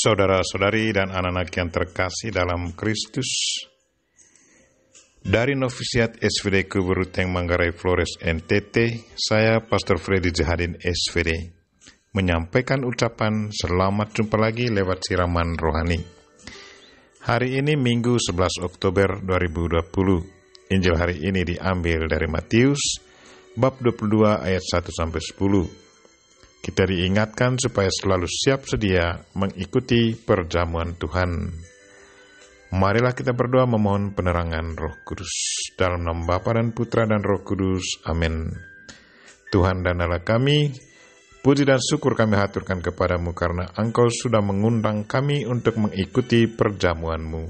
Saudara-saudari dan anak-anak yang terkasih dalam Kristus, dari Novisiat SVD Kuburuteng Manggarai Flores NTT, saya Pastor Freddy Jahadin SVD, menyampaikan ucapan selamat jumpa lagi lewat siraman rohani. Hari ini Minggu 11 Oktober 2020. Injil hari ini diambil dari Matius, bab 22 ayat 1-10. Kita diingatkan supaya selalu siap sedia mengikuti perjamuan Tuhan. Marilah kita berdoa memohon penerangan Roh Kudus. Dalam nama Bapa dan Putra dan Roh Kudus. Amin. Tuhan dan Allah kami, puji dan syukur kami haturkan kepadamu karena Engkau sudah mengundang kami untuk mengikuti perjamuan-Mu.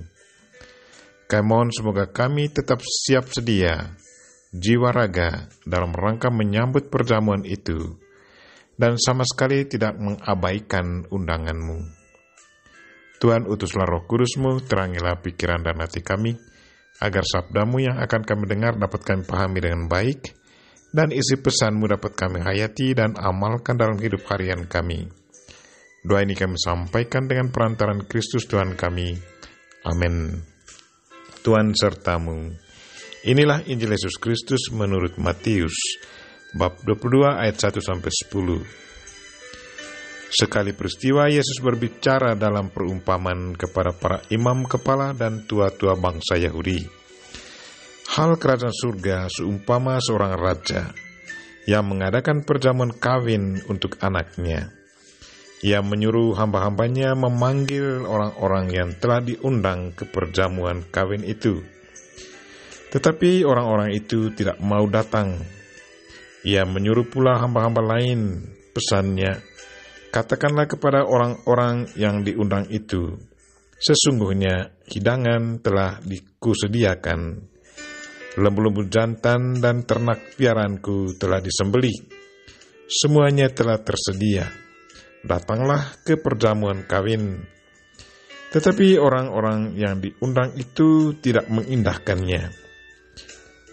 Kami mohon semoga kami tetap siap sedia, jiwa raga dalam rangka menyambut perjamuan itu, dan sama sekali tidak mengabaikan undangan-Mu. Tuhan, utuslah Roh Kudus-Mu, terangilah pikiran dan hati kami, agar sabda-Mu yang akan kami dengar dapat kami pahami dengan baik, dan isi pesan-Mu dapat kami hayati dan amalkan dalam hidup harian kami. Doa ini kami sampaikan dengan perantaran Kristus Tuhan kami. Amin. Tuhan serta-Mu. Inilah Injil Yesus Kristus menurut Matius, bab 22 ayat 1-10. Sekali peristiwa Yesus berbicara dalam perumpamaan kepada para imam kepala dan tua-tua bangsa Yahudi. Hal kerajaan surga seumpama seorang raja yang mengadakan perjamuan kawin untuk anaknya. Ia menyuruh hamba-hambanya memanggil orang-orang yang telah diundang ke perjamuan kawin itu. Tetapi orang-orang itu tidak mau datang. Ia menyuruh pula hamba-hamba lain, pesannya, katakanlah kepada orang-orang yang diundang itu, sesungguhnya hidangan telah dikusediakan, lembu-lembu jantan dan ternak piaraanku telah disembelih, semuanya telah tersedia, datanglah ke perjamuan kawin. Tetapi orang-orang yang diundang itu tidak mengindahkannya.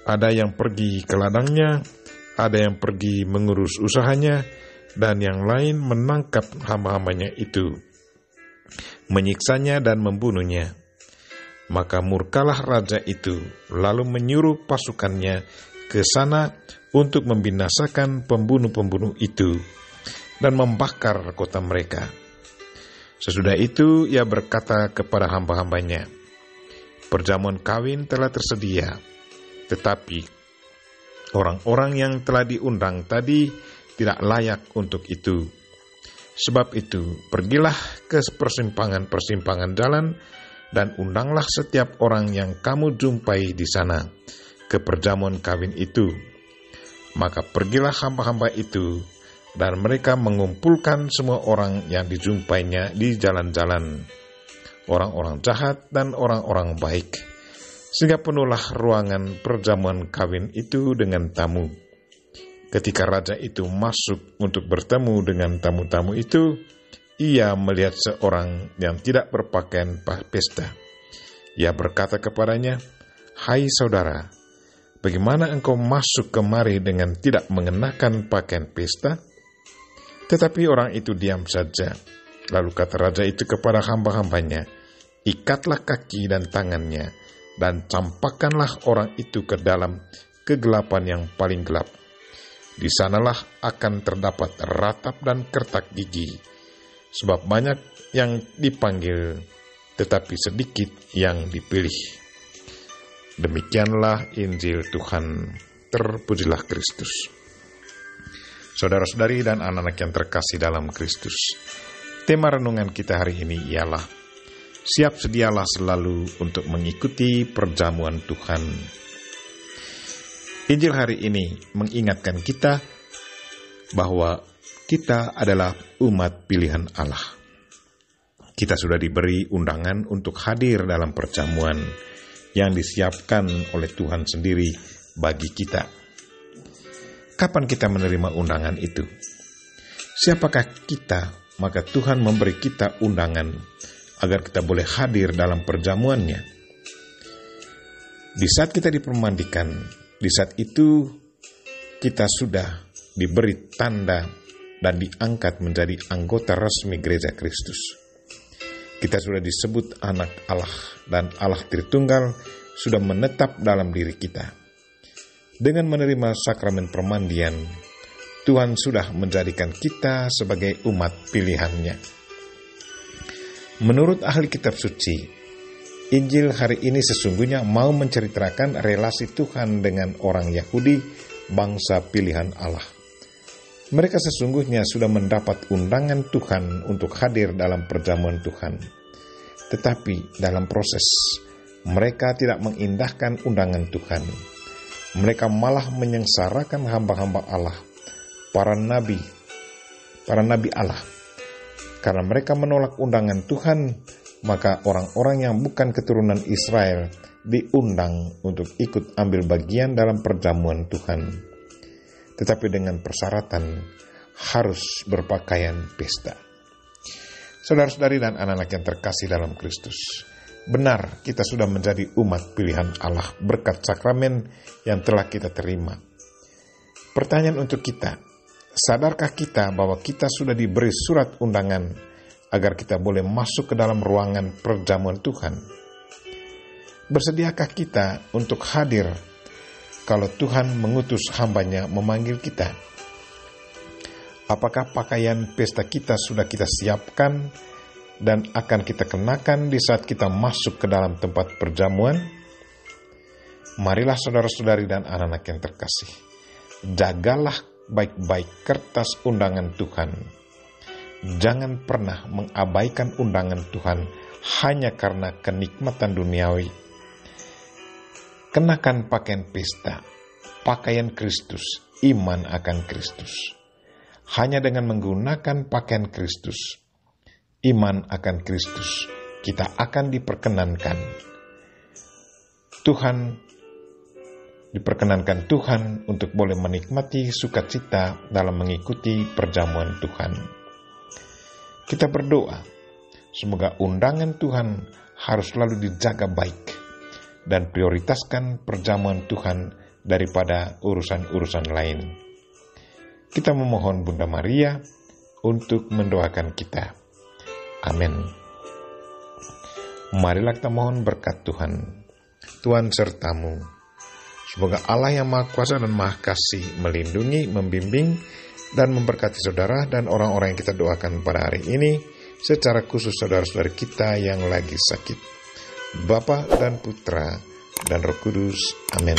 Ada yang pergi ke ladangnya, ada yang pergi mengurus usahanya, dan yang lain menangkap hamba-hambanya itu, menyiksanya dan membunuhnya. Maka murkalah raja itu, lalu menyuruh pasukannya ke sana untuk membinasakan pembunuh-pembunuh itu dan membakar kota mereka. Sesudah itu ia berkata kepada hamba-hambanya, perjamuan kawin telah tersedia, tetapi orang-orang yang telah diundang tadi tidak layak untuk itu. Sebab itu, pergilah ke persimpangan-persimpangan jalan dan undanglah setiap orang yang kamu jumpai di sana ke perjamuan kawin itu. Maka pergilah hamba-hamba itu, dan mereka mengumpulkan semua orang yang dijumpainya di jalan-jalan, orang-orang jahat dan orang-orang baik, sehingga penuhlah ruangan perjamuan kawin itu dengan tamu. Ketika raja itu masuk untuk bertemu dengan tamu-tamu itu, ia melihat seorang yang tidak berpakaian pesta. Ia berkata kepadanya, hai saudara, bagaimana engkau masuk kemari dengan tidak mengenakan pakaian pesta? Tetapi orang itu diam saja. Lalu kata raja itu kepada hamba-hambanya, ikatlah kaki dan tangannya, dan campakkanlah orang itu ke dalam kegelapan yang paling gelap. Di sanalah akan terdapat ratap dan kertak gigi, sebab banyak yang dipanggil, tetapi sedikit yang dipilih. Demikianlah Injil Tuhan. Terpujilah Kristus. Saudara-saudari dan anak-anak yang terkasih dalam Kristus, tema renungan kita hari ini ialah siap sedialah selalu untuk mengikuti perjamuan Tuhan. Injil hari ini mengingatkan kita bahwa kita adalah umat pilihan Allah. Kita sudah diberi undangan untuk hadir dalam perjamuan yang disiapkan oleh Tuhan sendiri bagi kita. Kapan kita menerima undangan itu? Siapakah kita? Maka Tuhan memberi kita undangan agar kita boleh hadir dalam perjamuannya. Di saat kita dipermandikan, di saat itu kita sudah diberi tanda dan diangkat menjadi anggota resmi gereja Kristus. Kita sudah disebut anak Allah, dan Allah Tritunggal sudah menetap dalam diri kita. Dengan menerima sakramen permandian, Tuhan sudah menjadikan kita sebagai umat pilihan-Nya. Menurut ahli kitab suci, Injil hari ini sesungguhnya mau menceritakan relasi Tuhan dengan orang Yahudi, bangsa pilihan Allah. Mereka sesungguhnya sudah mendapat undangan Tuhan untuk hadir dalam perjamuan Tuhan. Tetapi dalam proses, mereka tidak mengindahkan undangan Tuhan. Mereka malah menyengsarakan hamba-hamba Allah, para nabi Allah. Karena mereka menolak undangan Tuhan, maka orang-orang yang bukan keturunan Israel diundang untuk ikut ambil bagian dalam perjamuan Tuhan. Tetapi dengan persyaratan harus berpakaian pesta. Saudara-saudari dan anak-anak yang terkasih dalam Kristus, benar kita sudah menjadi umat pilihan Allah berkat sakramen yang telah kita terima. Pertanyaan untuk kita, sadarkah kita bahwa kita sudah diberi surat undangan agar kita boleh masuk ke dalam ruangan perjamuan Tuhan? Bersediakah kita untuk hadir kalau Tuhan mengutus hamba-Nya memanggil kita? Apakah pakaian pesta kita sudah kita siapkan dan akan kita kenakan di saat kita masuk ke dalam tempat perjamuan? Marilah saudara-saudari dan anak-anak yang terkasih, jagalah baik-baik kertas undangan Tuhan. Jangan pernah mengabaikan undangan Tuhan hanya karena kenikmatan duniawi. Kenakan pakaian pesta, pakaian Kristus, iman akan Kristus. Hanya dengan menggunakan pakaian Kristus, iman akan Kristus, kita akan diperkenankan Tuhan untuk boleh menikmati sukacita dalam mengikuti perjamuan Tuhan. Kita berdoa, semoga undangan Tuhan harus selalu dijaga baik dan prioritaskan perjamuan Tuhan daripada urusan-urusan lain. Kita memohon Bunda Maria untuk mendoakan kita. Amin. Marilah kita mohon berkat Tuhan. Tuhan sertamu. Semoga Allah yang Maha Kuasa dan Maha Kasih melindungi, membimbing, dan memberkati saudara dan orang-orang yang kita doakan pada hari ini, secara khusus saudara-saudara kita yang lagi sakit. Bapa dan Putra dan Roh Kudus. Amin.